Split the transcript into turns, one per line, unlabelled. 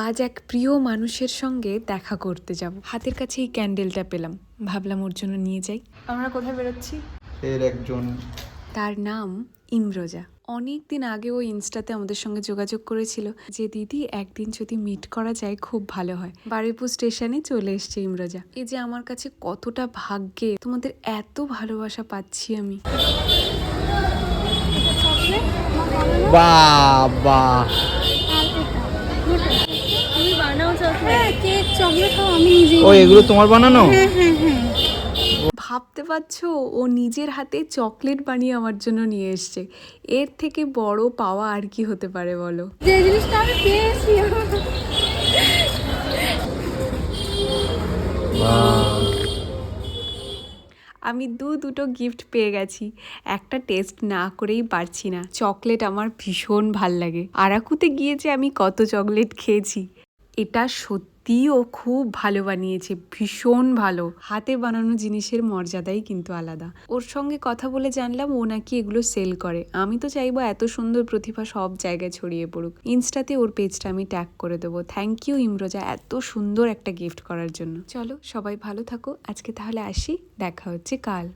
আজ এক প্রিয় মানুষের সঙ্গে দেখা করতে যাব। হাতের কাছে এই ক্যান্ডেলটা পেলাম, ভাবলাম ওর জন্য নিয়ে যাই। আমরা কোথায় বেরোচ্ছি?
এর একজন,
তার নাম ইমরোজা। অনেক দিন আগে ও ইনস্টাতে আমাদের সঙ্গে যোগাযোগ করেছিল যে দিদি একদিন যদি মিট করা যায় খুব ভালো হয়। বারুইপুর স্টেশনে চলে এসছে ইমরোজা। এই যে আমার কাছে কতটা ভাগ্যে তোমাদের এত ভালোবাসা পাচ্ছি আমি।
বাবা
তুমি বানাও চকলেট? কেক চকলেট আমি নিজেই
ও এগুলো তোমার বানানো?
হ্যাঁ।
ভাবতে পারছো, ও নিজের হাতে চকলেট বানিয়ে আমার জন্য নিয়ে এসছে। এর থেকে বড় পাওয়া আর কি হতে পারে বলো?
যে জিনিসটা আমি পেয়েছি
আমি দুটো গিফট পেয়ে গেছি, একটা টেস্ট না করেই পারছি না। চকলেট আমার ভীষণ ভাল লাগে। আরাকুতে গিয়ে যে আমি কত চকলেট খেয়েছি। এটা সত্যিই ও খুব ভালো বানিয়েছে, ভীষণ ভালো। হাতে বানানো জিনিসের মর্যাদাই কিন্তু আলাদা। ওর সঙ্গে কথা বলে জানলাম ও নাকি এগুলো সেল করে। আমি তো চাইবো এত সুন্দর প্রতিভা সব জায়গায় ছড়িয়ে পড়ুক। ইনস্টাতে ওর পেজটা আমি ট্যাগ করে দেবো। থ্যাংক ইউ ইমরোজা, এত সুন্দর একটা গিফট করার জন্য। চলো সবাই ভালো থাকো, আজকে তাহলে আসি, দেখা হচ্ছে কাল।